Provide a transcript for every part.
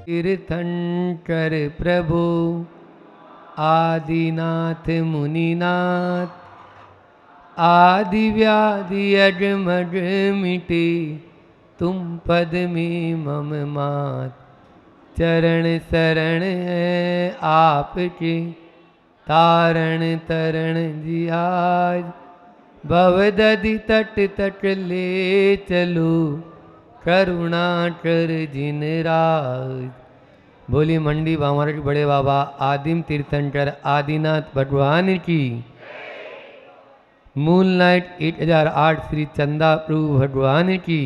तीर्थंकर प्रभु आदिनाथ मुनिनाथ, आदि व्याधि अजमज मिटे, तुम पद में मम मात। चरण शरण है आपके, तारण तरण जियाज। भवदधि तट तट ले चलो, करुणा कर जिन राज। बोली मंडी बामर के बड़े बाबा आदिम तीर्थंकर आदिनाथ भगवान की। मून नाइट 8008 श्री चंदा प्रभु भगवान की।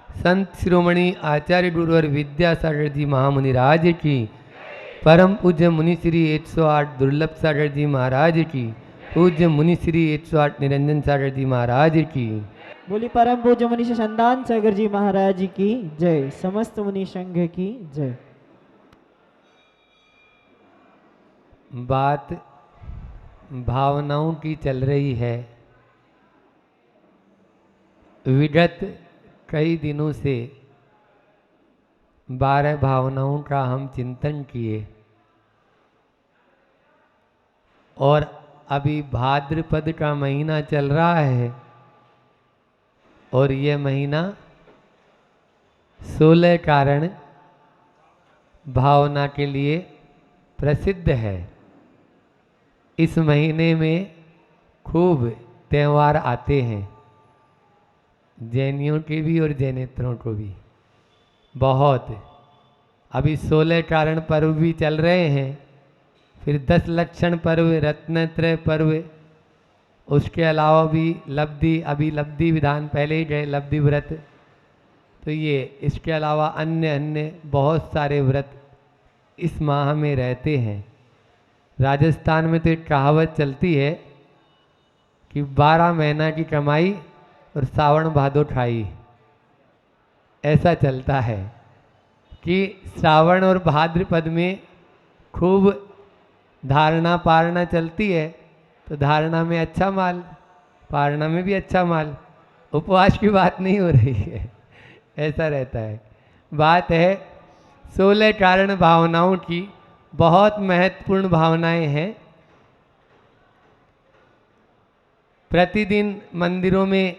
संत शिरोमणि आचार्य गुरुवर विद्यासागर जी महामुनि राज की। परम पूज्य मुनि श्री 108 दुर्लभ सागर जी महाराज की। पूज्य मुनि श्री 108 निरंजन सागर जी महाराज की। बोली परम पूज्य मुनि संदान सागर जी महाराज की जय। समस्त मुनि संघ की जय। बात भावनाओं की चल रही है। विगत कई दिनों से 12 भावनाओं का हम चिंतन किए और अभी भाद्रपद का महीना चल रहा है और ये महीना 16 कारण भावना के लिए प्रसिद्ध है। इस महीने में खूब त्यौहार आते हैं, जैनियों के भी और जैनेतरों को भी बहुत। अभी 16 कारण पर्व भी चल रहे हैं, फिर 10 लक्षण पर्व, रत्नत्रय पर्व, उसके अलावा भी लब्धि, अभी लब्धि विधान पहले ही गए, लब्धि व्रत। तो ये इसके अलावा अन्य अन्य बहुत सारे व्रत इस माह में रहते हैं। राजस्थान में तो एक कहावत चलती है कि 12 महीना की कमाई और सावन भादो खाई। ऐसा चलता है कि श्रावण और भाद्रपद में खूब धारणा पारणा चलती है, तो धारणा में अच्छा माल, पारणा में भी अच्छा माल। उपवास की बात नहीं हो रही है, ऐसा रहता है। बात है 16 कारण भावनाओं की। बहुत महत्वपूर्ण भावनाएं हैं। प्रतिदिन मंदिरों में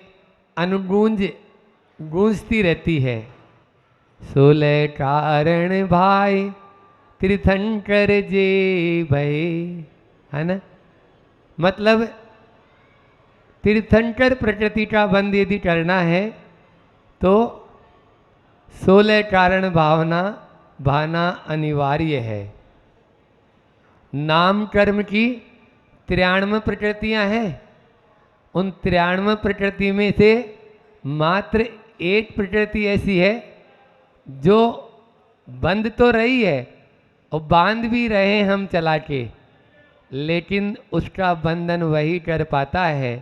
अनुगूंज गूंजती रहती है। 16 कारण भाई तीर्थंकर जे भय, है ना। मतलब तीर्थंकर प्रकृति का बंद यदि करना है तो 16 कारण भावना भाना अनिवार्य है। नाम कर्म की 93 प्रकृतियां हैं। उन 93 प्रकृति में से मात्र एक प्रकृति ऐसी है जो बंद तो रही है और बांध भी रहे हैं हम चला के, लेकिन उसका बंधन वही कर पाता है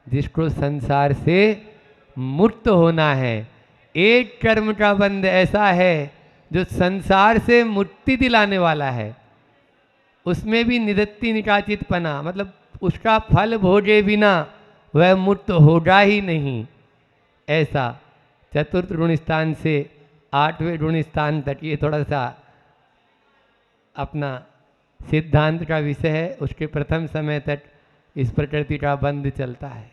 जिसको संसार से मुक्त होना है। एक कर्म का बंध ऐसा है जो संसार से मुक्ति दिलाने वाला है। उसमें भी निदत्ति निकाचितपना, मतलब उसका फल भोगे बिना वह मुक्त होगा ही नहीं। ऐसा चतुर्थ ऋण स्थान से 8वें ऋण स्थान तक ये थोड़ा सा अपना सिद्धांत का विषय है। उसके प्रथम समय तक इस प्रकृति का बंध चलता है।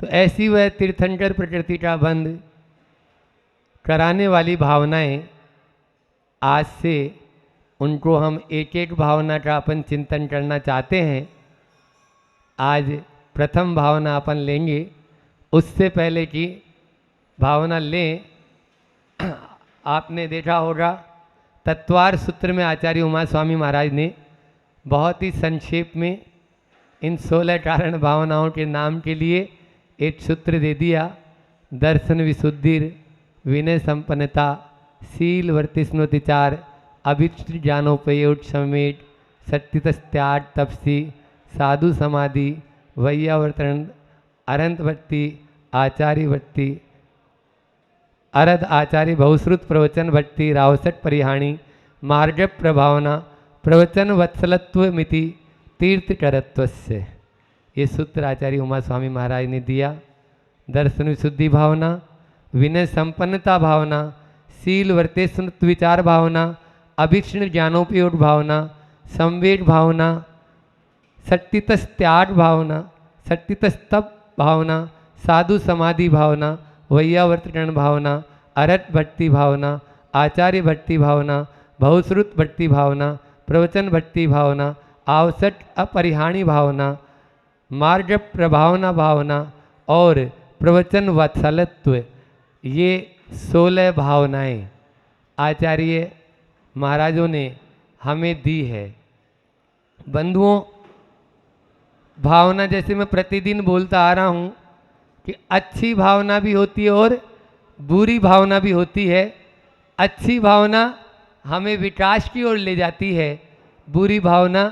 तो ऐसी वह तीर्थंकर प्रकृति का बंध कराने वाली भावनाएं, आज से उनको हम एक एक भावना का अपन चिंतन करना चाहते हैं। आज प्रथम भावना अपन लेंगे। उससे पहले की भावना लें, आपने देखा होगा तत्वार सूत्र में आचार्य उमा स्वामी महाराज ने बहुत ही संक्षेप में इन 16 कारण भावनाओं के नाम के लिए एक सूत्र दे दिया। दर्शन विशुद्धिर, विनय संपन्नता, शील वर्तिस्मृतिचार, अभिष्ट ज्ञानोपयोग समेत, सत्यतस्त्याग तपसी, साधु समाधि, वैयावर्तन, अरंत भक्ति, आचार्य भक्ति, अरद आचार्य बहुश्रुत प्रवचन भक्ति, रावसट परिहाणी, मार्ग प्रभावना, प्रवचन वत्सलत्व मिति, तीर्थ करत्वस्य। ये सूत्र आचार्य उमा स्वामी महाराज ने दिया। दर्शन विशुद्धि भावना, विनय संपन्नता भावना, शील वर्ते स्मृत विचार भावना, अभीक्षण ज्ञानोपयोग भावना, संवेग भावना, सट्टितस्त्याग भावना, सट्टितस्तप भावना, साधु समाधि भावना, वैयावर्तकरण भावना, अरत भक्ति भावना, आचार्य भक्ति भावना, बहुश्रुत भक्ति भावना, प्रवचन भक्ति भावना, आवसट अपरिहाणी भावना, मार्ग प्रभावना भावना और प्रवचन वत्सलत्व, ये 16 भावनाएं आचार्य महाराजों ने हमें दी है। बंधुओं, भावना जैसे मैं प्रतिदिन बोलता आ रहा हूँ कि अच्छी भावना भी होती है और बुरी भावना भी होती है। अच्छी भावना हमें विकास की ओर ले जाती है, बुरी भावना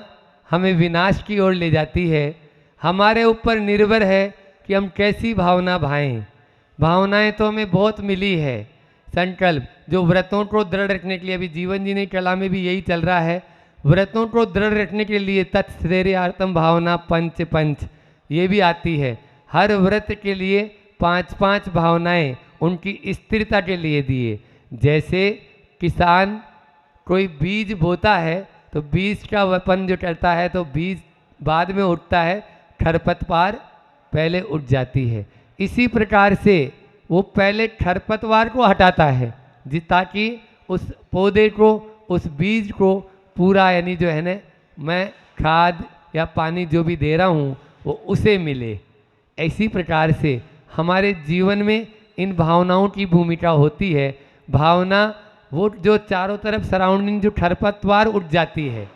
हमें विनाश की ओर ले जाती है। हमारे ऊपर निर्भर है कि हम कैसी भावना भाएं। भावनाएं तो हमें बहुत मिली है। संकल्प जो व्रतों को दृढ़ रखने के लिए, अभी जीवन जीने की कला में भी यही चल रहा है, व्रतों को दृढ़ रखने के लिए तत्स्थैर्यार्थम भावना पंच पंच ये भी आती है। हर व्रत के लिए 5-5 भावनाएं उनकी स्थिरता के लिए दिए। जैसे किसान कोई बीज बोता है तो बीज का वपन जो करता है तो बीज बाद में उठता है, खरपतवार पहले उठ जाती है। इसी प्रकार से वो पहले खरपतवार को हटाता है ताकि उस पौधे को, उस बीज को पूरा यानी जो है ना मैं खाद या पानी जो भी दे रहा हूँ वो उसे मिले। इसी प्रकार से हमारे जीवन में इन भावनाओं की भूमिका होती है। भावना वो जो चारों तरफ सराउंडिंग जो खरपतवार उठ जाती है।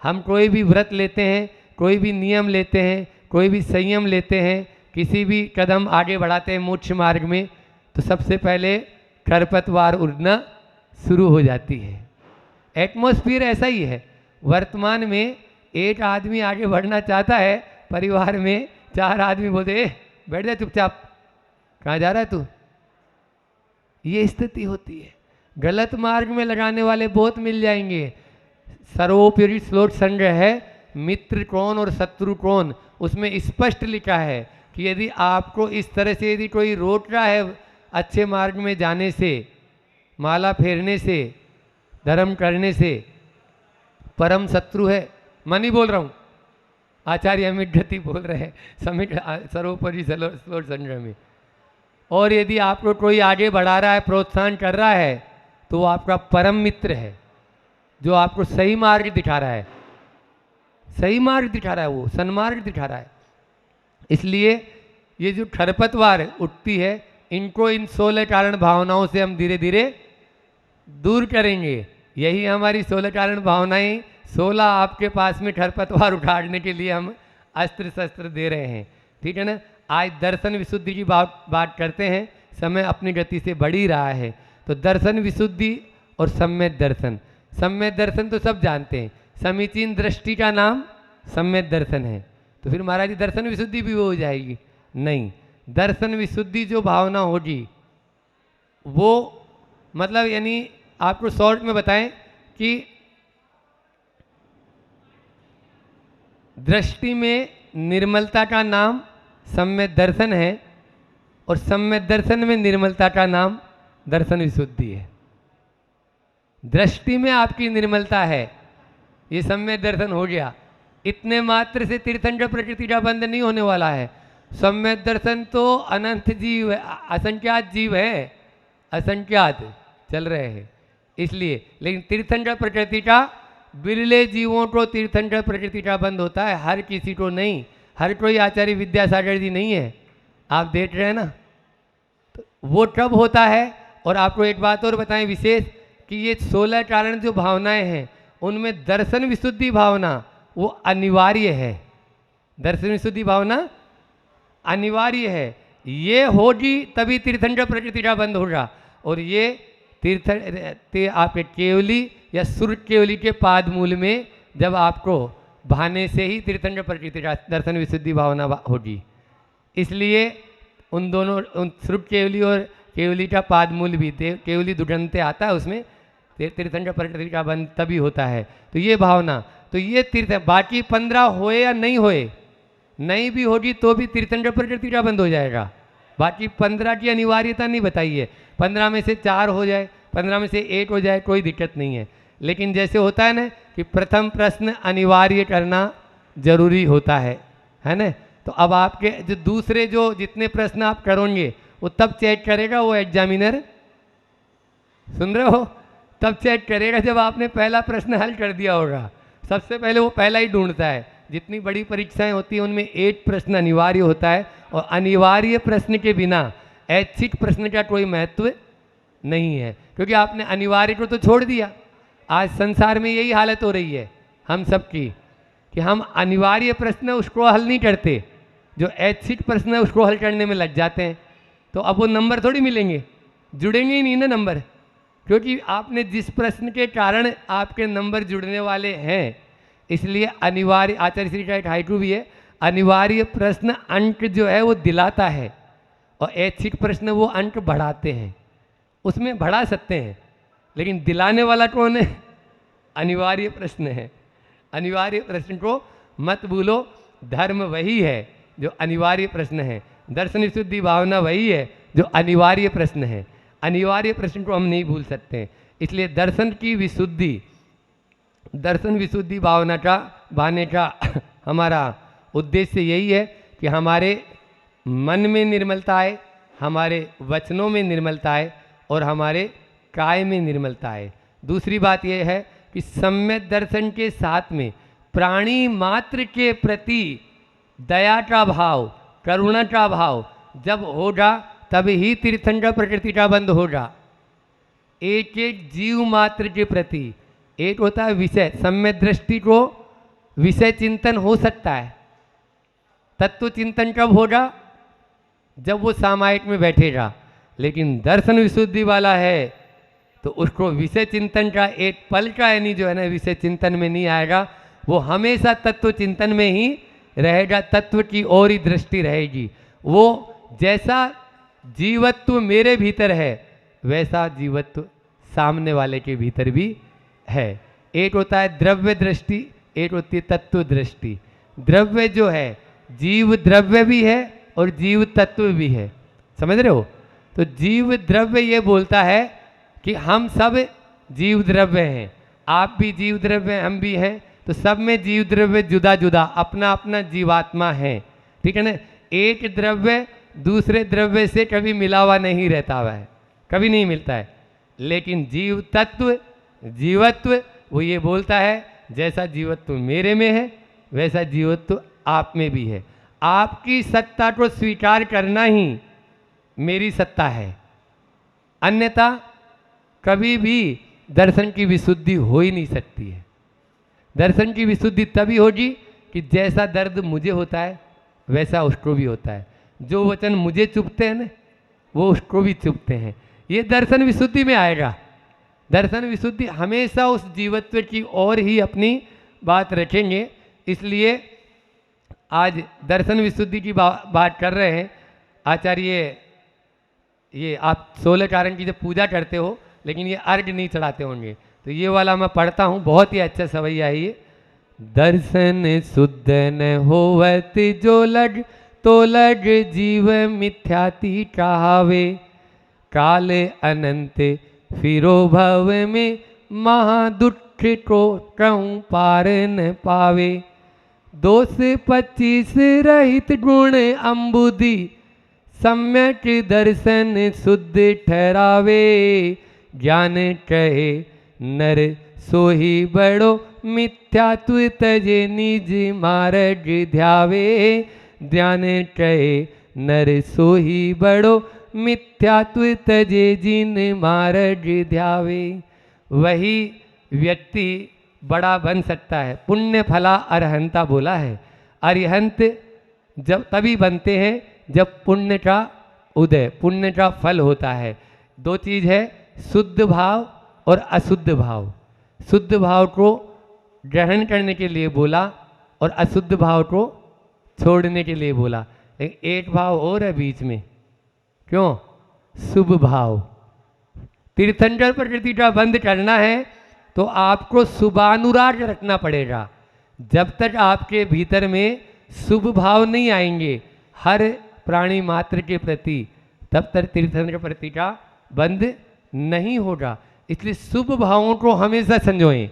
हम कोई भी व्रत लेते हैं, कोई भी नियम लेते हैं, कोई भी संयम लेते हैं, किसी भी कदम आगे बढ़ाते हैं मोक्ष मार्ग में, तो सबसे पहले खरपतवार उड़ना शुरू हो जाती है। एटमॉस्फियर ऐसा ही है। वर्तमान में एक आदमी आगे बढ़ना चाहता है, परिवार में 4 आदमी बोलते "ए, बैठ जा चुपचाप, कहाँ जा रहा है तू?" ये स्थिति होती है। गलत मार्ग में लगाने वाले बहुत मिल जाएंगे। सर्वोपरि श्लोक संग्रह है मित्र कौन और शत्रु कौन, उसमें स्पष्ट लिखा है कि यदि आपको इस तरह से यदि कोई रोक रहा है अच्छे मार्ग में जाने से, माला फेरने से, धर्म करने से, परम शत्रु है। मैं नहीं बोल रहा हूँ, आचार्य अमित गति बोल रहे हैं समित सर्वोपरि श्लोक संग्रह में। और यदि आपको कोई आगे बढ़ा रहा है, प्रोत्साहन कर रहा है, तो वो आपका परम मित्र है जो आपको सही मार्ग दिखा रहा है, सही मार्ग दिखा रहा है, वो सन्मार्ग दिखा रहा है। इसलिए ये जो खरपतवार उठती है, इनको इन 16 कारण भावनाओं से हम धीरे धीरे दूर करेंगे। यही हमारी 16 कारण भावनाएं, 16 आपके पास में खरपतवार उखाड़ने के लिए हम अस्त्र शस्त्र दे रहे हैं। ठीक है ना। आज दर्शन विशुद्धि की बात करते हैं। समय अपनी गति से बढ़ ही रहा है, तो दर्शन विशुद्धि और सम्यक दर्शन। सम्यक दर्शन तो सब जानते हैं, समीचीन दृष्टि का नाम सम्यक दर्शन है। तो फिर महाराज जी दर्शन विशुद्धि भी हो जाएगी? नहीं, दर्शन विशुद्धि जो भावना होगी वो मतलब यानी आपको शॉर्ट में बताएं कि दृष्टि में निर्मलता का नाम सम्यक दर्शन है और सम्यक दर्शन में निर्मलता का नाम दर्शन विशुद्धि है। दृष्टि में आपकी निर्मलता है, ये सम्यक दर्शन हो गया। इतने मात्र से तीर्थंकर प्रकृति का बंध नहीं होने वाला है। सम्यक दर्शन तो अनंत जीव है, असंख्यात जीव है, असंख्यात चल रहे हैं इसलिए। लेकिन तीर्थंकर प्रकृति का बिरले जीवों को तीर्थंकर प्रकृति का बंध होता है, हर किसी को नहीं। हर कोई आचार्य विद्यासागर जी नहीं है, आप देख रहे हैं ना। तो वो कब होता है? और आपको एक बात और बताएं विशेष कि ये 16 कारण जो भावनाएं हैं उनमें दर्शन विशुद्धि भावना वो अनिवार्य है। दर्शन विशुद्धि भावना अनिवार्य है। ये होगी तभी तीर्थंकर प्रकृति का बंध होगा। और ये आपके केवली या सुर केवली के पाद मूल में जब आपको भाने से ही तीर्थंकर प्रकृति का दर्शन विशुद्धि भावना होगी। इसलिए उन दोनों सुर केवली और केवली का पाद मूल भी केवली दुगंते आता है, उसमें तीर्थंकर प्रकृति का बंध तभी होता है। तो ये भावना, तो ये तीर्थ, बाकी 15 होए या नहीं होए, नहीं भी होगी तो भी तीर्थंकर प्रकृति का बंध हो जाएगा। बाकी 15 की अनिवार्यता नहीं बताई है। 15 में से 4 हो जाए, 15 में से 8 हो जाए कोई दिक्कत नहीं है। लेकिन जैसे होता है ना कि प्रथम प्रश्न अनिवार्य करना जरूरी होता है ना। तो अब आपके जो दूसरे जो जितने प्रश्न आप करोगे वो तब चेक करेगा वो एग्जामिनर, सुन रहे हो, तब चेक करेगा जब आपने पहला प्रश्न हल कर दिया होगा। सबसे पहले वो पहला ही ढूंढता है। जितनी बड़ी परीक्षाएं होती हैं उनमें 8 प्रश्न अनिवार्य होता है, और अनिवार्य प्रश्न के बिना ऐच्छिक प्रश्न का कोई महत्व नहीं है, क्योंकि आपने अनिवार्य को तो छोड़ दिया। आज संसार में यही हालत हो रही है हम सब की कि हम अनिवार्य प्रश्न उसको हल नहीं करते, जो ऐच्छिक प्रश्न है उसको हल करने में लग जाते हैं। तो अब वो नंबर थोड़ी मिलेंगे, जुड़ेंगे ही नहीं ना नंबर, क्योंकि आपने जिस प्रश्न के कारण आपके नंबर जुड़ने वाले हैं, इसलिए अनिवार्य, आचार्य श्री का एक हाइकू भी है, अनिवार्य प्रश्न अंक जो है वो दिलाता है और ऐच्छिक प्रश्न वो अंक बढ़ाते हैं। उसमें बढ़ा सकते हैं लेकिन दिलाने वाला कौन है? अनिवार्य प्रश्न है। अनिवार्य प्रश्न को मत भूलो, धर्म वही है जो अनिवार्य प्रश्न है, दर्शन विशुद्धि भावना वही है जो अनिवार्य प्रश्न है। अनिवार्य प्रश्न को हम नहीं भूल सकते। इसलिए दर्शन की विशुद्धि, दर्शन विशुद्धि भावना का भाने का हमारा उद्देश्य यही है कि हमारे मन में निर्मलता आए, हमारे वचनों में निर्मलता आए और हमारे काय में निर्मलता आए। दूसरी बात यह है कि सम्यक दर्शन के साथ में प्राणी मात्र के प्रति दया का भाव, करुणा का भाव जब होगा तब ही तीर्थंकर प्रकृति का बंध होगा। एक एक जीव मात्र के प्रति, एक होता है विषय, सम्यक दृष्टि को विषय चिंतन हो सकता है, तत्व चिंतन कब होगा? जब वो सामायिक में बैठेगा। लेकिन दर्शन विशुद्धि वाला है तो उसको विषय चिंतन का एक पल का यानी जो है ना विषय चिंतन में नहीं आएगा, वो हमेशा तत्व चिंतन में ही रहेगा, तत्व की ओर ही दृष्टि रहेगी। वो जैसा जीवत्व मेरे भीतर है वैसा जीवत्व सामने वाले के भीतर भी है। एक होता है द्रव्य दृष्टि, एक होती है तत्व दृष्टि। द्रव्य जो है जीव द्रव्य भी है और जीव तत्व भी है, समझ रहे हो? तो जीव द्रव्य ये बोलता है कि हम सब जीव द्रव्य हैं, आप भी जीव द्रव्य हैं, हम भी हैं, तो सब में जीव द्रव्य जुदा जुदा अपना अपना जीवात्मा है, ठीक है ना। एक द्रव्य दूसरे द्रव्य से कभी मिला हुआ नहीं रहता हुआ है, कभी नहीं मिलता है। लेकिन जीव तत्व, जीवत्व वो ये बोलता है जैसा जीवत्व मेरे में है वैसा जीवत्व आप में भी है। आपकी सत्ता को स्वीकार करना ही मेरी सत्ता है, अन्यथा कभी भी दर्शन की विशुद्धि हो ही नहीं सकती है। दर्शन की विशुद्धि तभी होगी कि जैसा दर्द मुझे होता है वैसा उसको भी होता है, जो वचन मुझे चुभते हैं ना वो उसको भी चुभते हैं। ये दर्शन विशुद्धि में आएगा। दर्शन विशुद्धि हमेशा उस जीवत्व की ओर ही अपनी बात रखेंगे। इसलिए आज दर्शन विशुद्धि की बात कर रहे हैं। आचार्य ये आप 16 कारण की जब पूजा करते हो लेकिन ये अर्घ नहीं चढ़ाते होंगे, तो ये वाला मैं पढ़ता हूँ, बहुत ही अच्छा सवैया है ये। दर्शन शुद्ध न होवत जो लग, तो लग जीव मिथ्याति कहावे। काल अनंत फिरो भव में, महादुख को कहूँ पार न पावे। दोष 25 रहित गुण अम्बुदी, सम्यक दर्शन शुद्ध ठहरावे। ज्ञान कहे नर सोही बड़ो, मिथ्यात्व तजे निज मार्ग ध्यावे। ज्ञान कहे नर सोही बड़ो, मिथ्यात्व तजे जिन मार्ग ध्यावे। वही व्यक्ति बड़ा बन सकता है। पुण्य फला अरहंता बोला है। अरिहंत जब तभी बनते हैं जब पुण्य का उदय, पुण्य का फल होता है। दो चीज़ है, शुद्ध भाव और अशुद्ध भाव। शुद्ध भाव को ग्रहण करने के लिए बोला और अशुद्ध भाव को छोड़ने के लिए बोला। लेकिन एक भाव और है बीच में, क्यों? शुभ भाव। तीर्थंकर प्रकृति का बंध करना है तो आपको शुभानुराग रखना पड़ेगा। जब तक आपके भीतर में शुभ भाव नहीं आएंगे हर प्राणी मात्र के प्रति, तब तक तीर्थंकर प्रकृति का बंध नहीं होगा। इसलिए शुभ भावों को हमेशा संजोएं।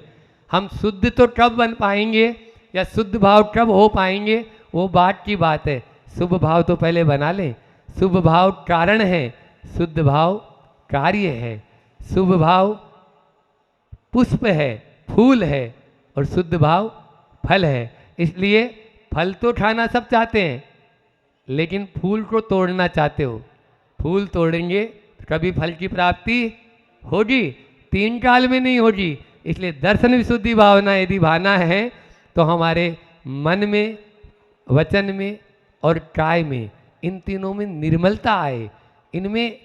हम शुद्ध तो कब बन पाएंगे या शुद्ध भाव कब हो पाएंगे, वो बात की बात है। शुभ भाव तो पहले बना लें। शुभ भाव कारण है, शुद्ध भाव कार्य है। शुभ भाव पुष्प है, फूल है, और शुद्ध भाव फल है। इसलिए फल तो खाना सब चाहते हैं, लेकिन फूल को तोड़ना चाहते हो। फूल तोड़ेंगे तो कभी फल की प्राप्ति होगी, 3 काल में नहीं होगी। इसलिए दर्शन विशुद्धि भावना यदि भाना है तो हमारे मन में, वचन में और काय में, इन तीनों में निर्मलता आए, इनमें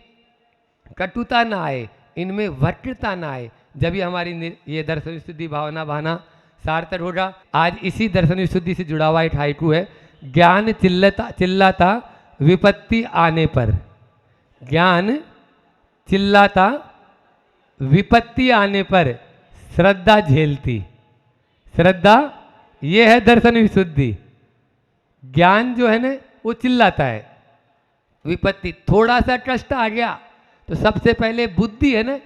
कटुता ना आए, इनमें वक्रता ना आए, जब ये हमारी ये दर्शन विशुद्धि भावना भाना सार्थक होगा। आज इसी दर्शन विशुद्धि से जुड़ा हुआ एक हाइकू है। ज्ञान चिल्लाता विपत्ति आने पर, ज्ञान चिल्लाता विपत्ति आने पर श्रद्धा झेलती। श्रद्धा ये है दर्शन विशुद्धि। ज्ञान जो है ना वो चिल्लाता है, विपत्ति थोड़ा सा कष्ट आ गया तो सबसे पहले बुद्धि है ना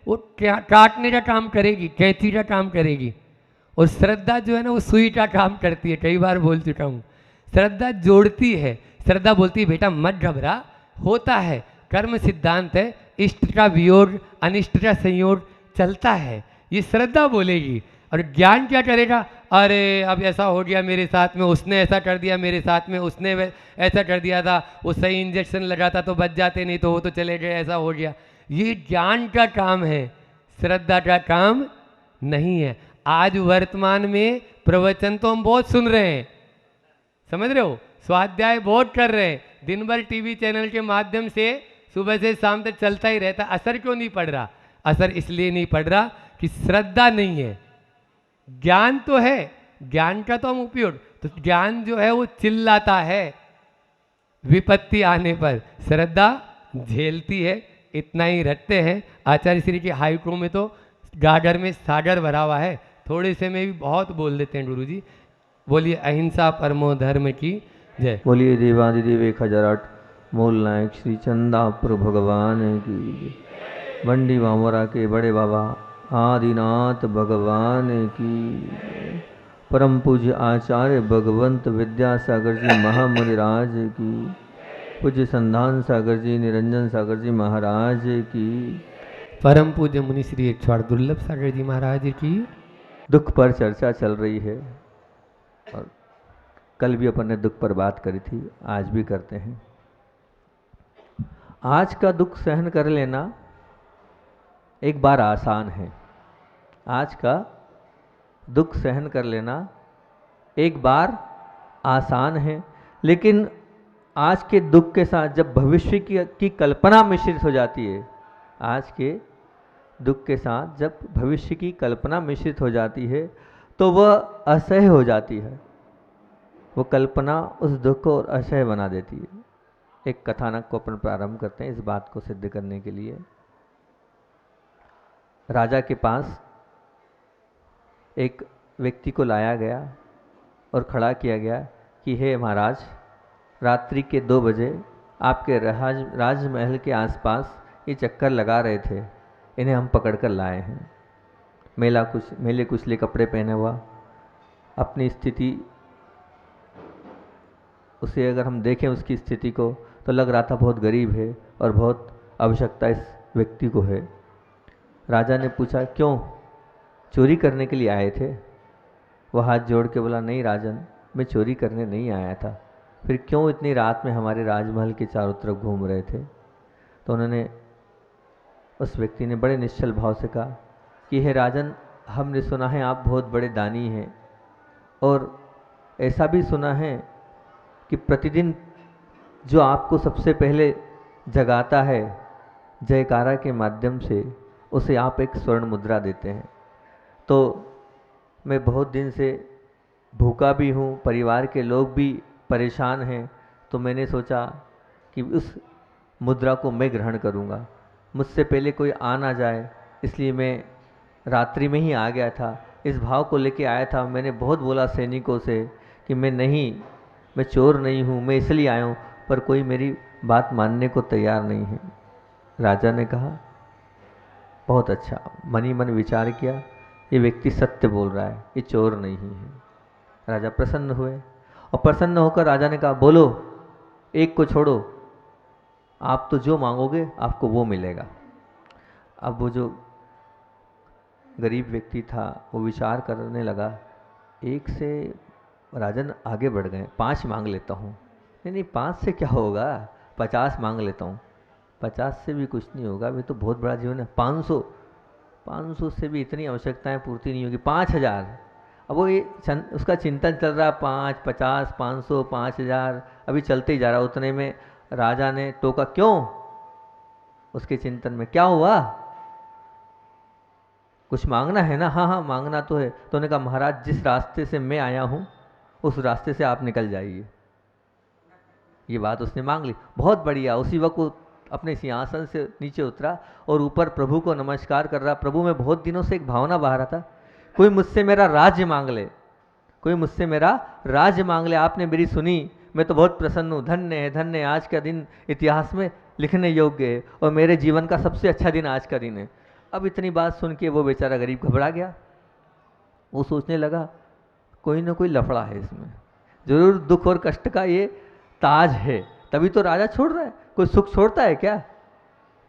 वो काटने का काम करेगी, कैंची का काम करेगी। और श्रद्धा जो है ना वो सुई का काम करती है। कई बार बोल चुका हूँ, श्रद्धा जोड़ती है। श्रद्धा बोलती है बेटा मत घबरा, होता है, कर्म सिद्धांत है, इष्ट का वियोग अनिष्ट का संयोग चलता है, ये श्रद्धा बोलेगी। और ज्ञान क्या करेगा, अरे अब ऐसा हो गया मेरे साथ में, उसने ऐसा कर दिया मेरे साथ में, उसने ऐसा कर दिया था, वो सही इंजेक्शन लगाता तो बच जाते, नहीं तो वो तो चले गए, ऐसा हो गया। ये ज्ञान का काम है, श्रद्धा का काम नहीं है। आज वर्तमान में प्रवचन तो हम बहुत सुन रहे हैं, समझ रहे हो, स्वाध्याय बहुत कर रहे हैं, दिन भर टीवी चैनल के माध्यम से सुबह से शाम तक चलता ही रहता। असर क्यों नहीं पड़ रहा? असर इसलिए नहीं पड़ रहा कि श्रद्धा नहीं है। ज्ञान तो है, ज्ञान का तो हम उपयोग, तो ज्ञान जो है वो चिल्लाता है विपत्ति आने पर, श्रद्धा झेलती है। इतना ही रखते हैं। आचार्य श्री के हाइकू में तो गागर में सागर भरा हुआ है, थोड़े से में भी बहुत बोल देते हैं गुरुजी। बोलिए अहिंसा परमो धर्म की जय। बोलिए देवादिदेव 1008 मूल नायक श्री चंदापुर भगवान की जय। बंडी बामोरा के बड़े बाबा आदिनाथ भगवान की जय। परम पूज्य आचार्य भगवंत विद्यासागर जी महामुनि राज की, पूज्य संधान सागर जी निरंजन सागर जी महाराज की, परम पूज्य मुनि श्री 108 दुर्लभ सागर जी महाराज की। दुख पर चर्चा चल रही है और कल भी अपन ने दुख पर बात करी थी, आज भी करते हैं। आज का दुख सहन कर लेना एक बार आसान है। आज का दुख सहन कर लेना एक बार आसान है, लेकिन आज के दुख के साथ जब भविष्य की कल्पना मिश्रित हो जाती है, आज के दुख के साथ जब भविष्य की कल्पना मिश्रित हो जाती है तो वह असह्य हो जाती है। वो कल्पना उस दुख को और असह्य बना देती है। एक कथानक को अपन प्रारंभ करते हैं इस बात को सिद्ध करने के लिए। राजा के पास एक व्यक्ति को लाया गया और खड़ा किया गया कि हे महाराज, रात्रि के 2 बजे आपके राजमहल के आसपास ये चक्कर लगा रहे थे, इन्हें हम पकड़ कर लाए हैं। मेले कुचले कपड़े पहने हुआ, अपनी स्थिति उसे अगर हम देखें उसकी स्थिति को तो लग रहा था बहुत गरीब है और बहुत आवश्यकता इस व्यक्ति को है। राजा ने पूछा क्यों, चोरी करने के लिए आए थे? वह हाथ जोड़ के बोला नहीं राजन, मैं चोरी करने नहीं आया था। फिर क्यों इतनी रात में हमारे राजमहल के चारों तरफ घूम रहे थे? तो उन्होंने, उस व्यक्ति ने बड़े निश्चल भाव से कहा कि हे राजन, हमने सुना है आप बहुत बड़े दानी हैं और ऐसा भी सुना है कि प्रतिदिन जो आपको सबसे पहले जगाता है जयकारा के माध्यम से, उसे आप एक स्वर्ण मुद्रा देते हैं। तो मैं बहुत दिन से भूखा भी हूँ, परिवार के लोग भी परेशान हैं, तो मैंने सोचा कि उस मुद्रा को मैं ग्रहण करूँगा, मुझसे पहले कोई आ ना जाए, इसलिए मैं रात्रि में ही आ गया था। इस भाव को लेके आया था। मैंने बहुत बोला सैनिकों से कि मैं चोर नहीं हूँ, मैं इसलिए आया हूँ, पर कोई मेरी बात मानने को तैयार नहीं है। राजा ने कहा बहुत अच्छा। मन ही मन विचार किया, ये व्यक्ति सत्य बोल रहा है, ये चोर नहीं है। राजा प्रसन्न हुए और प्रसन्न होकर राजा ने कहा, बोलो, एक को छोड़ो, आप तो जो मांगोगे आपको वो मिलेगा। अब वो जो गरीब व्यक्ति था वो विचार करने लगा, एक से राजन आगे बढ़ गए, 5 मांग लेता हूँ। नहीं नहीं, 5 से क्या होगा, 50 मांग लेता हूँ। 50 से भी कुछ नहीं होगा, ये तो बहुत बड़ा जीवन है। 500 से भी इतनी आवश्यकताएं पूर्ति नहीं होगी। 5000। अब वो ये उसका चिंतन चल रहा, 5, 50, 500, 5000, अभी चलते ही जा रहा। उतने में राजा ने टोका, क्यों? उसके चिंतन में क्या हुआ, कुछ मांगना है ना? हाँ हाँ मांगना तो है। तो उन्होंने कहा, महाराज जिस रास्ते से मैं आया हूँ उस रास्ते से आप निकल जाइए। ये बात उसने मांग ली, बहुत बढ़िया। उसी वक्त वो अपने सिंहासन से नीचे उतरा और ऊपर प्रभु को नमस्कार कर रहा। प्रभु, में बहुत दिनों से एक भावना बहा रहा था, कोई मुझसे मेरा राज्य मांग ले, कोई मुझसे मेरा राज्य मांग ले। आपने मेरी सुनी, मैं तो बहुत प्रसन्न हूँ। धन्य है, धन्य है, आज का दिन इतिहास में लिखने योग्य है और मेरे जीवन का सबसे अच्छा दिन आज का दिन है। अब इतनी बात सुन के वो बेचारा गरीब घबरा गया। वो सोचने लगा, कोई ना कोई लफड़ा है इसमें, जरूर दुख और कष्ट का ये ताज है, तभी तो राजा छोड़ रहा है। कोई सुख छोड़ता है क्या?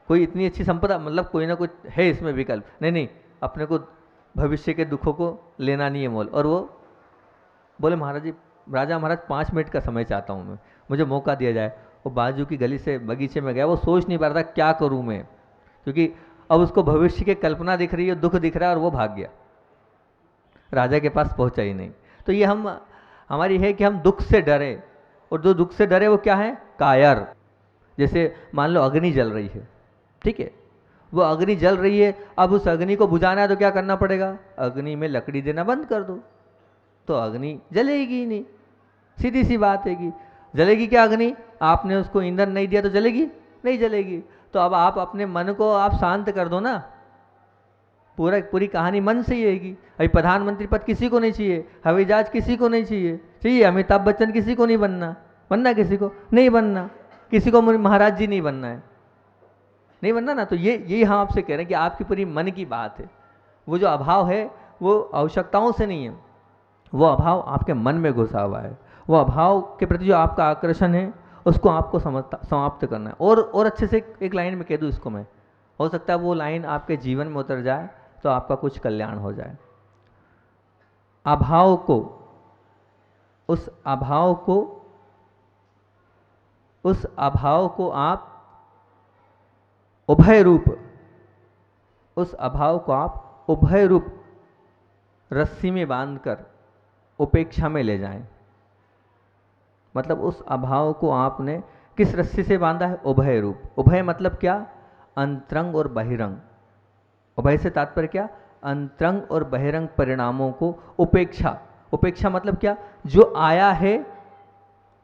कोई इतनी अच्छी संपदा, मतलब कोई ना कोई है इसमें विकल्प। नहीं नहीं, अपने को भविष्य के दुखों को लेना नहीं है मोल। और वो बोले, महाराज जी, राजा महाराज 5 मिनट का समय चाहता हूँ मैं, मुझे मौका दिया जाए। वो बाजू की गली से बगीचे में गया। वो सोच नहीं पा रहा था क्या करूँ मैं, क्योंकि अब उसको भविष्य की कल्पना दिख रही है, दुख दिख रहा है, और वो भाग गया, राजा के पास पहुंचा ही नहीं। तो ये हमारी है कि हम दुख से डरे, और जो दुख से डरे वो क्या है, कायर। जैसे मान लो अग्नि जल रही है, ठीक है, वो अग्नि जल रही है, अब उस अग्नि को बुझाना है तो क्या करना पड़ेगा, अग्नि में लकड़ी देना बंद कर दो, तो अग्नि जलेगी ही नहीं। सीधी सी बात है कि जलेगी क्या अग्नि? आपने उसको ईंधन नहीं दिया तो जलेगी नहीं, जलेगी। तो अब आप अपने मन को आप शांत कर दो ना, पूरी कहानी मन से ही रहेगी। अभी प्रधानमंत्री पद किसी को नहीं चाहिए, हवाई जहाज किसी को नहीं चाहिए अमिताभ बच्चन किसी को नहीं बनना किसी को नहीं बनना, किसी को महाराज जी नहीं बनना है, नहीं बनना ना। तो यही हम आपसे कह रहे हैं कि आपकी पूरी मन की बात है। वो जो अभाव है वो आवश्यकताओं से नहीं है, वो अभाव आपके मन में घुसा हुआ है। वो अभाव के प्रति जो आपका आकर्षण है उसको आपको समाप्त करना है। और अच्छे से एक लाइन में कह दूँ इसको मैं, हो सकता है वो लाइन आपके जीवन में उतर जाए तो आपका कुछ कल्याण हो जाए। अभाव को, उस अभाव को आप उभय रूप, उस अभाव को आप उभय रूप रस्सी में बांधकर उपेक्षा में ले जाएं। मतलब उस अभाव को आपने किस रस्सी से बांधा है, उभय रूप। उभय मतलब क्या, अंतरंग और बहिरंग। उभय से तात्पर्य क्या, अंतरंग और बहिरंग परिणामों को उपेक्षा मतलब क्या, जो आया है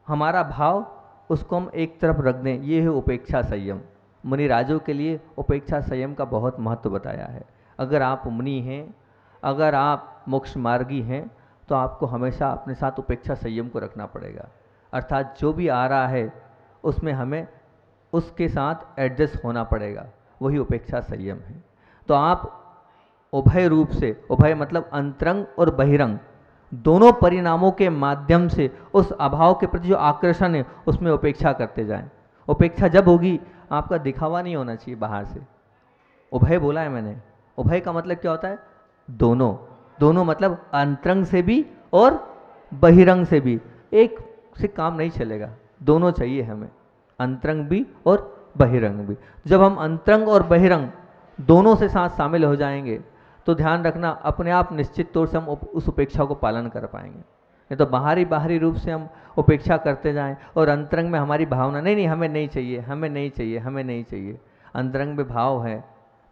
हमारा भाव उसको हम एक तरफ रख दें, ये है उपेक्षा संयम। मुनि राजों के लिए उपेक्षा संयम का बहुत महत्व बताया है। अगर आप मुनि हैं, अगर आप मोक्ष मार्गी हैं, तो आपको हमेशा अपने साथ उपेक्षा संयम को रखना पड़ेगा। अर्थात जो भी आ रहा है उसमें हमें उसके साथ एडजस्ट होना पड़ेगा, वही उपेक्षा संयम है। तो आप उभय रूप से, उभय मतलब अंतरंग और बहिरंग दोनों परिणामों के माध्यम से उस अभाव के प्रति जो आकर्षण है उसमें उपेक्षा करते जाएं। उपेक्षा जब होगी, आपका दिखावा नहीं होना चाहिए बाहर से। उभय बोला है मैंने, उभय का मतलब क्या होता है, दोनों मतलब अंतरंग से भी और बहिरंग से भी। एक से काम नहीं चलेगा, दोनों चाहिए हमें, अंतरंग भी और बहिरंग भी। जब हम अंतरंग और बहिरंग दोनों से साथ शामिल हो जाएंगे तो ध्यान रखना, अपने आप निश्चित तौर से हम उस उपेक्षा को पालन कर पाएंगे। नहीं तो बाहरी रूप से हम उपेक्षा करते जाएं और अंतरंग में हमारी भावना नहीं हमें नहीं चाहिए, हमें नहीं चाहिए, हमें नहीं चाहिए, अंतरंग में भाव है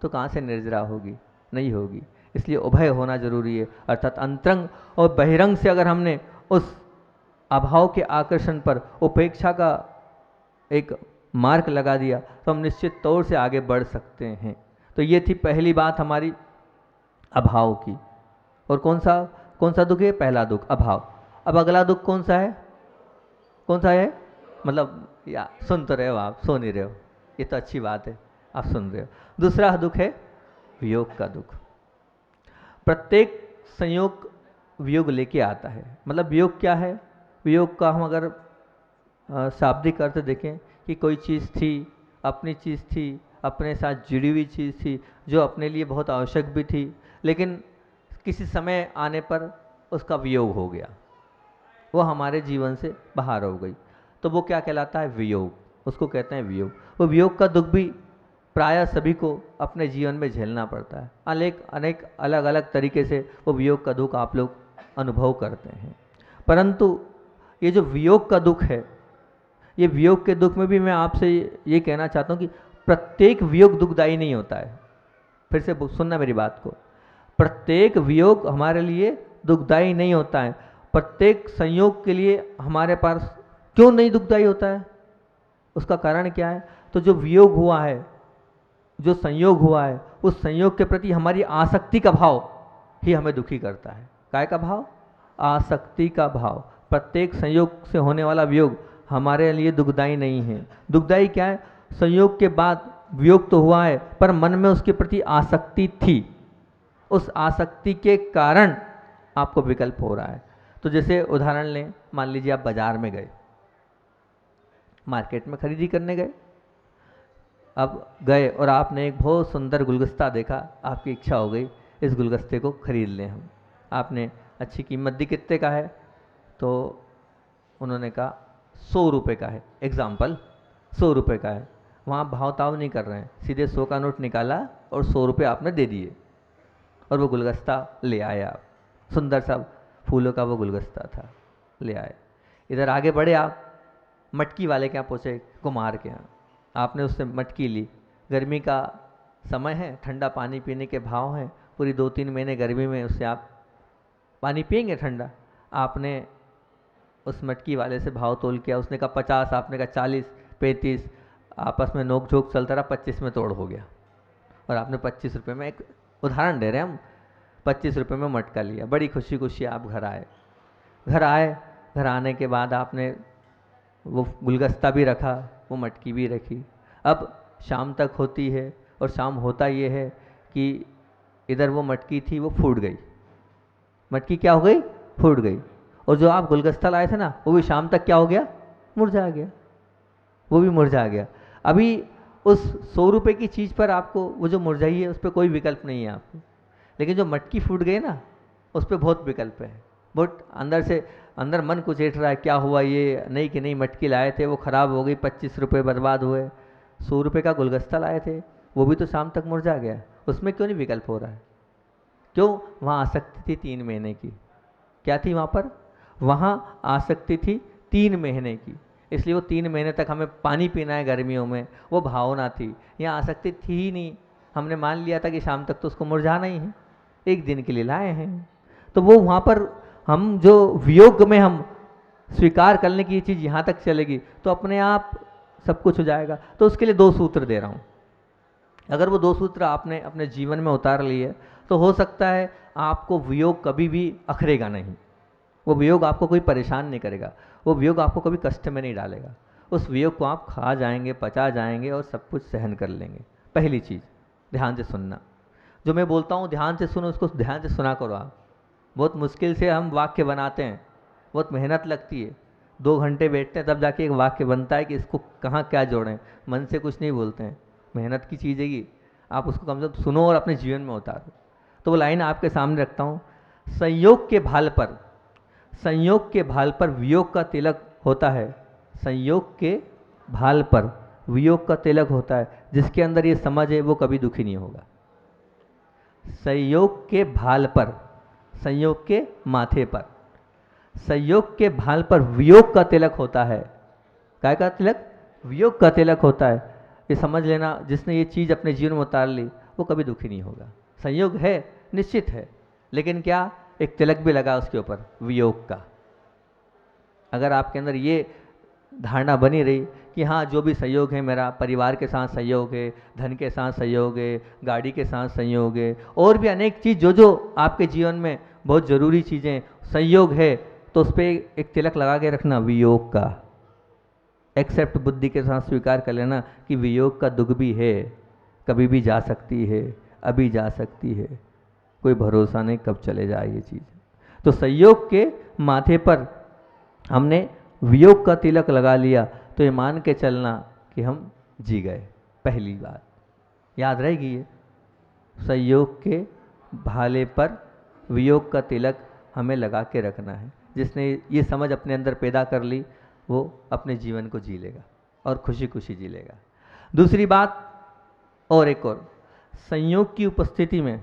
तो कहाँ से निर्जरा होगी, नहीं होगी। इसलिए उभय होना जरूरी है। अर्थात अंतरंग और बहिरंग से अगर हमने उस अभाव के आकर्षण पर उपेक्षा का एक मार्क लगा दिया तो हम निश्चित तौर से आगे बढ़ सकते हैं। तो ये थी पहली बात हमारी अभाव की। और कौन सा दुख है, पहला दुख अभाव। अब अगला दुख कौन सा है, मतलब या सुन तो रहे हो आप, सो नहीं रहे हो, ये तो अच्छी बात है, आप सुन रहे हो। दूसरा दुख है वियोग का दुख। प्रत्येक संयोग वियोग लेके आता है। मतलब वियोग क्या है? वियोग का हम अगर शाब्दिक अर्थ देखें कि कोई चीज़ थी, अपनी चीज़ थी, अपने साथ जुड़ी हुई चीज़ थी, जो अपने लिए बहुत आवश्यक भी थी, लेकिन किसी समय आने पर उसका वियोग हो गया, वो हमारे जीवन से बाहर हो गई, तो वो क्या कहलाता है? वियोग। उसको कहते हैं वियोग। वो वियोग का दुख भी प्रायः सभी को अपने जीवन में झेलना पड़ता है। अनेक अलग अलग तरीके से वो वियोग का दुख आप लोग अनुभव करते हैं। परंतु ये जो वियोग का दुख है, ये वियोग के दुख में भी मैं आपसे ये कहना चाहता हूँ कि प्रत्येक वियोग दुखदायी नहीं होता है। फिर से सुनना मेरी बात को, प्रत्येक वियोग हमारे लिए दुखदायी नहीं होता है। प्रत्येक संयोग के लिए हमारे पास क्यों नहीं दुखदायी होता है? उसका कारण क्या है? तो जो वियोग हुआ है, जो संयोग हुआ है, उस संयोग के प्रति हमारी आसक्ति का भाव ही हमें दुखी करता है। काय का भाव? आसक्ति का भाव। प्रत्येक संयोग से होने वाला वियोग हमारे लिए दुखदायी नहीं है। दुखदायी क्या है? संयोग के बाद वियोग तो हुआ है, पर मन में उसके प्रति आसक्ति थी, उस आसक्ति के कारण आपको विकल्प हो रहा है। तो जैसे उदाहरण लें, मान लीजिए आप बाजार में गए, मार्केट में खरीदी करने गए। अब गए और आपने एक बहुत सुंदर गुलदस्ता देखा, आपकी इच्छा हो गई इस गुलदस्ते को खरीद लें हम। आपने अच्छी कीमत दी, कितने का है? तो उन्होंने कहा 100 रुपये का है, एग्जाम्पल 100 रुपये का है। वहाँ भाव ताव नहीं कर रहे हैं, सीधे 100 का नोट निकाला और 100 रुपये आपने दे दिए और वो गुलदस्ता ले आए आप। सुंदर सा फूलों का वो गुलदस्ता था, ले आए। इधर आगे बढ़े आप, मटकी वाले के यहाँ पहुँचे, कुम्हार के यहाँ। आपने उससे मटकी ली, गर्मी का समय है, ठंडा पानी पीने के भाव हैं, पूरी 2-3 महीने गर्मी में उससे आप पानी पिएंगे ठंडा। आपने उस मटकी वाले से भाव तोल किया, उसने कहा 50, आपने कहा 40, 35, आपस में नोक झोंक चलता रहा, 25 में तोड़ हो गया और आपने 25 रुपये में, एक उदाहरण दे रहे हैं हम, 25 रुपये में मटका लिया। बड़ी खुशी खुशी आप घर आए। घर आने के बाद आपने वो गुलदस्ता भी रखा, वो मटकी भी रखी। अब शाम तक होती है और शाम होता ये है कि इधर वो मटकी थी वो फूट गई। मटकी क्या हो गई? फूट गई। और जो आप गुलदस्ता लाए थे ना, वो भी शाम तक क्या हो गया? मुरझा गया, वो भी मुरझा गया। अभी उस 100 रुपये की चीज़ पर आपको वो जो मुरझाई है उस पर कोई विकल्प नहीं है आपको, लेकिन जो मटकी फूट गई ना, उस पर बहुत विकल्प है। बहुत अंदर मन कुछ ऐठ रहा है, क्या हुआ ये, नहीं कि नहीं मटकी लाए थे वो ख़राब हो गई, 25 रुपये बर्बाद हुए। 100 रुपये का गुलदस्ता लाए थे, वो भी तो शाम तक मुरझा गया, उसमें क्यों नहीं विकल्प हो रहा है? क्यों? वहाँ आसक्ति थी 3 महीने की। क्या थी वहाँ पर? वहाँ आसक्ति थी 3 महीने की, इसलिए वो 3 महीने तक हमें पानी पीना है गर्मियों में, वो भावना थी। यहाँ आसक्ति थी ही नहीं, हमने मान लिया था कि शाम तक तो उसको मुरझाना ही है, एक दिन के लिए लाए हैं। तो वो वहाँ पर हम जो वियोग में हम स्वीकार करने की चीज़ यहाँ तक चलेगी तो अपने आप सब कुछ हो जाएगा। तो उसके लिए 2 सूत्र दे रहा हूँ। अगर वो 2 सूत्र आपने अपने जीवन में उतार लिए तो हो सकता है आपको वियोग कभी भी अखरेगा नहीं, वो वियोग आपको कोई परेशान नहीं करेगा, वो वियोग आपको कभी कष्ट में नहीं डालेगा। उस वियोग को आप खा जाएंगे, पचा जाएंगे और सब कुछ सहन कर लेंगे। पहली चीज़ ध्यान से सुनना, जो मैं बोलता हूँ ध्यान से सुनो, उसको ध्यान से सुना करो आप। बहुत मुश्किल से हम वाक्य बनाते हैं, बहुत मेहनत लगती है, 2 घंटे बैठते हैं तब जाके एक वाक्य बनता है कि इसको कहाँ क्या जोड़ें। मन से कुछ नहीं बोलते हैं, मेहनत की चीज़ है ये, आप उसको कम से कम सुनो और अपने जीवन में उतारो। तो वो लाइन आपके सामने रखता हूँ। संयोग के भाल पर वियोग का तिलक होता है। संयोग के भाल पर वियोग का तिलक होता है, जिसके अंदर ये समझ है वो कभी दुखी नहीं होगा। संयोग के भाल पर, संयोग के माथे पर, संयोग के भाल पर वियोग का तिलक होता है। काय का तिलक? वियोग का तिलक होता है। ये समझ लेना, जिसने ये चीज़ अपने जीवन में उतार ली वो कभी दुखी नहीं होगा। संयोग है, निश्चित है, लेकिन क्या एक तिलक भी लगा उसके ऊपर, वियोग का। अगर आपके अंदर ये धारणा बनी रही कि हाँ जो भी सहयोग है मेरा, परिवार के साथ सहयोग है, धन के साथ सहयोग है, गाड़ी के साथ सहयोग है, और भी अनेक चीज़ जो जो आपके जीवन में बहुत ज़रूरी चीज़ें सहयोग है, तो उस पर एक तिलक लगा के रखना, वियोग का। एक्सेप्ट बुद्धि के साथ स्वीकार कर लेना कि वियोग का दुख भी है, कभी भी जा सकती है, अभी जा सकती है, कोई भरोसा नहीं कब चले जाए ये चीज़। तो संयोग के माथे पर हमने वियोग का तिलक लगा लिया तो ये मान के चलना कि हम जी गए। पहली बात याद रहेगी, ये संयोग के भाले पर वियोग का तिलक हमें लगा के रखना है। जिसने ये समझ अपने अंदर पैदा कर ली वो अपने जीवन को जी लेगा और खुशी खुशी जी लेगा। दूसरी बात और एक और, संयोग की उपस्थिति में,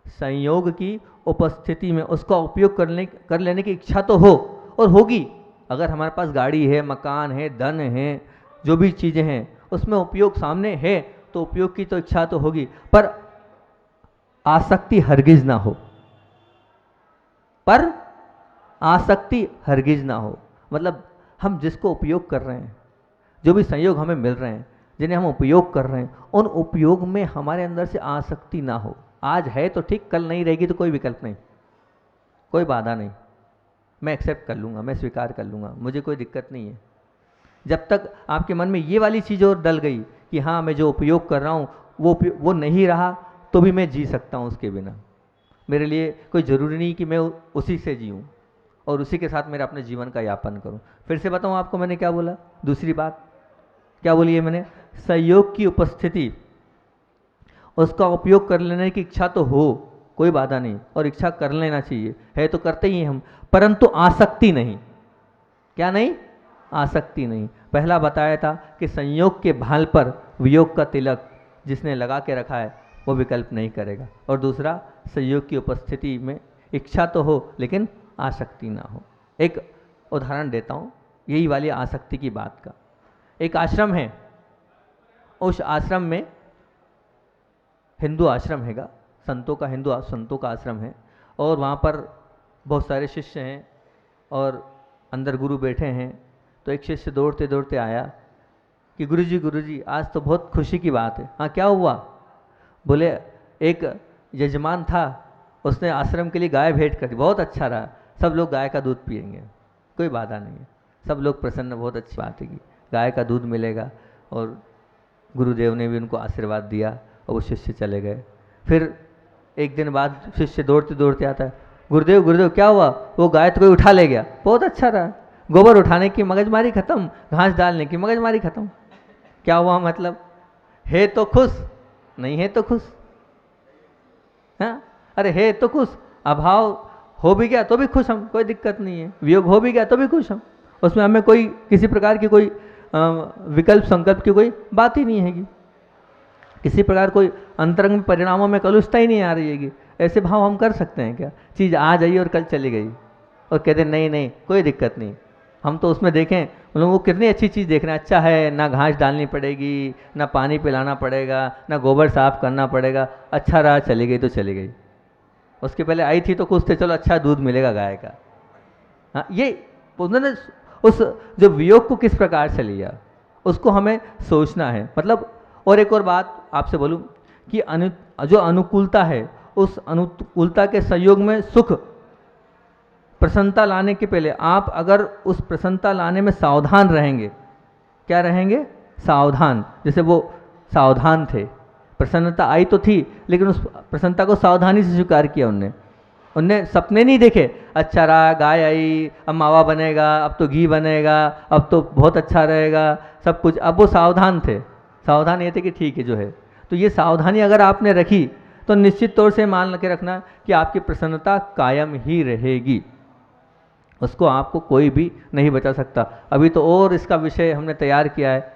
संयोग की उपस्थिति में उसका उपयोग कर लेने की इच्छा तो हो और होगी। अगर हमारे पास गाड़ी है, मकान है, धन है, जो भी चीज़ें हैं उसमें उपयोग सामने है तो उपयोग की तो इच्छा तो होगी, पर आसक्ति हरगिज ना हो, पर आसक्ति हरगिज ना हो। मतलब हम जिसको उपयोग कर रहे हैं, जो भी संयोग हमें मिल रहे हैं, जिन्हें हम उपयोग कर रहे हैं, उन उपयोग में हमारे अंदर से आसक्ति ना हो। आज है तो ठीक, कल नहीं रहेगी तो कोई विकल्प नहीं, कोई बाधा नहीं, मैं एक्सेप्ट कर लूँगा, मैं स्वीकार कर लूँगा, मुझे कोई दिक्कत नहीं है। जब तक आपके मन में ये वाली चीज़ और डल गई कि हाँ मैं जो उपयोग कर रहा हूँ वो नहीं रहा तो भी मैं जी सकता हूँ उसके बिना, मेरे लिए कोई ज़रूरी नहीं कि मैं उसी से जीऊँ और उसी के साथ मेरा अपने जीवन का यापन करूँ। फिर से बताऊँ आपको मैंने क्या बोला, दूसरी बात क्या बोली है मैंने, संयोग की उपस्थिति, उसका उपयोग कर लेने की इच्छा तो हो, कोई बाधा नहीं, और इच्छा कर लेना चाहिए, है तो करते ही हम, परंतु आसक्ति नहीं। क्या नहीं? आसक्ति नहीं। पहला बताया था कि संयोग के भाल पर वियोग का तिलक जिसने लगा के रखा है वो विकल्प नहीं करेगा, और दूसरा संयोग की उपस्थिति में इच्छा तो हो लेकिन आसक्ति ना हो। एक उदाहरण देता हूँ यही वाली आसक्ति की बात का। एक आश्रम है, उस आश्रम में हिंदू आश्रम हैगा, संतों का आश्रम है, और वहाँ पर बहुत सारे शिष्य हैं और अंदर गुरु बैठे हैं। तो एक शिष्य दौड़ते दौड़ते आया कि गुरुजी आज तो बहुत खुशी की बात है। हाँ क्या हुआ? बोले एक यजमान था, उसने आश्रम के लिए गाय भेंट कर दी, बहुत अच्छा रहा, सब लोग गाय का दूध पिएंगे, कोई बाधा नहीं है, सब लोग प्रसन्न, बहुत अच्छी बात है कि गाय का दूध मिलेगा। और गुरुदेव ने भी उनको आशीर्वाद दिया और वो शिष्य चले गए। फिर एक दिन बाद शिष्य दौड़ते दौड़ते आता है, गुरुदेव क्या हुआ? वो गाय तो कोई उठा ले गया, बहुत अच्छा रहा, गोबर उठाने की मगजमारी खत्म, घास डालने की मगजमारी खत्म। क्या हुआ? मतलब है तो खुश, नहीं है तो खुश। हाँ अरे है तो खुश, अभाव हो भी गया तो भी खुश हम, कोई दिक्कत नहीं है, वियोग हो भी गया तो भी खुश हम, उसमें हमें कोई किसी प्रकार की कोई विकल्प संकल्प की कोई बात ही नहीं हैगी, किसी प्रकार कोई अंतरंग परिणामों में कलुषता ही नहीं आ रही हैगी। ऐसे भाव हम कर सकते हैं क्या? चीज़ आ जाइए और कल चली गई और कहते नहीं कोई दिक्कत नहीं। हम तो उसमें देखें मतलब वो कितनी अच्छी चीज़ देख रहे हैं, अच्छा है, ना घास डालनी पड़ेगी, ना पानी पिलाना पड़ेगा, ना गोबर साफ करना पड़ेगा, अच्छा रहा, चली गई तो चली गई। उसके पहले आई थी तो खुश थे, चलो अच्छा दूध मिलेगा गाय का। हाँ ये उन्होंने उस जो वियोग को किस प्रकार से लिया उसको हमें सोचना है। मतलब और एक और बात आपसे बोलूं कि जो अनुकूलता है, उस अनुकूलता के संयोग में सुख प्रसन्नता लाने के पहले आप अगर उस प्रसन्नता लाने में सावधान रहेंगे, क्या रहेंगे? सावधान। जैसे वो सावधान थे, प्रसन्नता आई तो थी लेकिन उस प्रसन्नता को सावधानी से स्वीकार किया उनने सपने नहीं देखे, अच्छा रहा, गाय आई, अब मावा बनेगा, अब तो घी बनेगा, अब तो बहुत अच्छा रहेगा सब कुछ। अब वो सावधान थे, सावधान ये थे कि ठीक है जो है। तो ये सावधानी अगर आपने रखी तो निश्चित तौर से मान के रखना कि आपकी प्रसन्नता कायम ही रहेगी, उसको आपको कोई भी नहीं बचा सकता। अभी तो और इसका विषय हमने तैयार किया है,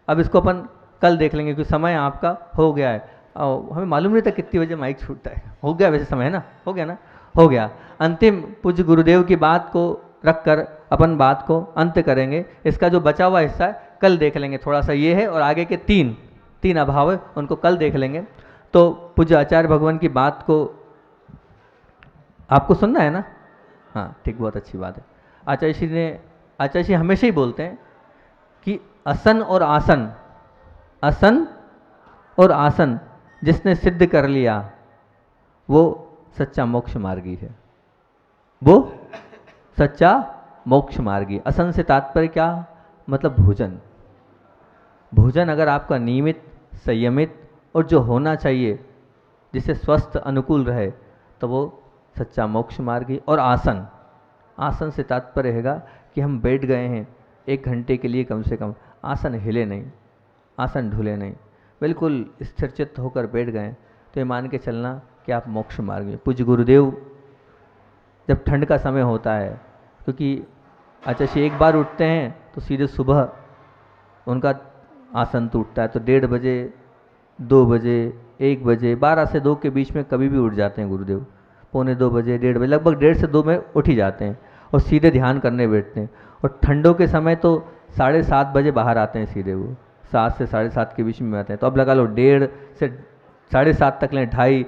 अब इसको अपन कल देख लेंगे क्योंकि समय आपका हो गया है। हमें मालूम नहीं था कितनी बजे माइक छूटता है, हो गया वैसे समय है ना, हो गया ना, हो गया। अंतिम पूज्य गुरुदेव की बात को रखकर अपन बात को अंत करेंगे। इसका जो बचा हुआ हिस्सा है कल देख लेंगे, थोड़ा सा ये है और आगे के तीन अभाव है उनको कल देख लेंगे। तो पूज्य आचार्य भगवान की बात को आपको सुनना है ना? हाँ ठीक, बहुत अच्छी बात है। आचार्य श्री हमेशा ही बोलते हैं कि असन और आसन जिसने सिद्ध कर लिया वो सच्चा मोक्ष मार्गी है, वो सच्चा मोक्ष मार्गी। असन से तात्पर्य क्या? मतलब भोजन अगर आपका नियमित, संयमित और जो होना चाहिए जिससे स्वस्थ अनुकूल रहे, तो वो सच्चा मोक्ष मार्ग ही। और आसन, आसन से तात्पर्य रहेगा कि हम बैठ गए हैं 1 घंटे के लिए कम से कम, आसन हिले नहीं, आसन ढूले नहीं, बिल्कुल स्थिरचित्त होकर बैठ गए, तो ये मान के चलना कि आप मोक्ष मार्ग में। पूज्य गुरुदेव जब ठंड का समय होता है, क्योंकि आचार्य एक बार उठते हैं तो सीधे सुबह उनका आसन टूटता है, तो 1:30 बजे, 2 बजे, 1 बजे, 12 से 2 के बीच में कभी भी उठ जाते हैं गुरुदेव, 1:45 बजे, 1:30 बजे, लगभग 1:30 से 2 में उठ ही जाते हैं और सीधे ध्यान करने बैठते हैं। और ठंडों के समय तो 7:30 बजे बाहर आते हैं सीधे, वो 7 से 7:30 के बीच में आते हैं। तो अब लगा लो 1:30 से 7:30 तक लें, 2:30,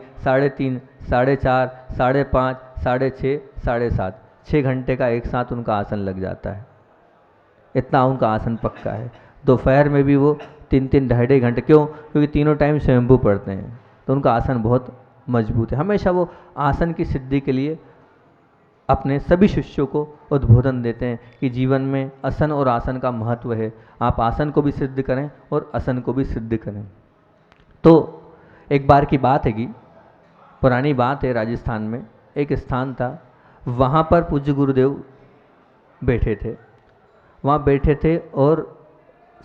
3:30, 4:30, 5:30, 6:30, 7:30, 6 घंटे का एक साथ उनका आसन लग जाता है, इतना उनका आसन पक्का है। दोपहर में भी वो 3-3, 2.5 घंटे, क्यों? क्योंकि तीनों टाइम स्वयंभू पढ़ते हैं, तो उनका आसन बहुत मजबूत है। हमेशा वो आसन की सिद्धि के लिए अपने सभी शिष्यों को उद्बोधन देते हैं कि जीवन में आसन और आसन का महत्व है, आप आसन को भी सिद्ध करें और आसन को भी सिद्ध करें। तो एक बार की बात है कि पुरानी बात है, राजस्थान में एक स्थान था, वहाँ पर पूज्य गुरुदेव बैठे थे, वहाँ बैठे थे और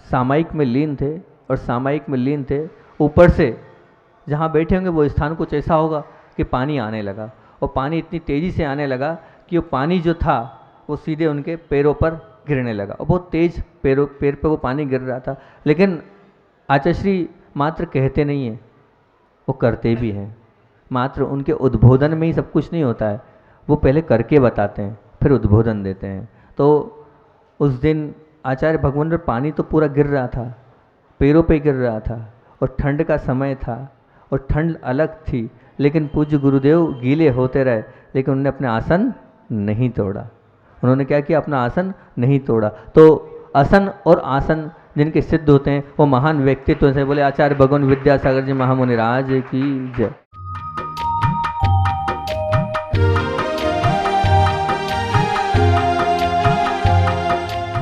सामायिक में लीन थे, और सामायिक में लीन थे। ऊपर से जहाँ बैठे होंगे वो स्थान कुछ ऐसा होगा कि पानी आने लगा, और पानी इतनी तेज़ी से आने लगा कि वो पानी जो था वो सीधे उनके पैरों पर गिरने लगा, और बहुत तेज़ पैर पे वो पानी गिर रहा था। लेकिन आचार्य मात्र कहते नहीं हैं, वो करते भी हैं। मात्र उनके उद्बोधन में ही सब कुछ नहीं होता है, वो पहले करके बताते हैं, फिर उद्बोधन देते हैं। तो उस दिन आचार्य भगवान पर पानी तो पूरा गिर रहा था, पैरों पे गिर रहा था, और ठंड का समय था, और ठंड अलग थी, लेकिन पूज्य गुरुदेव गीले होते रहे, लेकिन उन्होंने अपने आसन नहीं तोड़ा। उन्होंने क्या किया? अपना आसन नहीं तोड़ा। तो आसन और आसन जिनके सिद्ध होते हैं वो महान व्यक्तित्व से। बोले आचार्य भगवान विद्यासागर जी महामुनि राज की जय।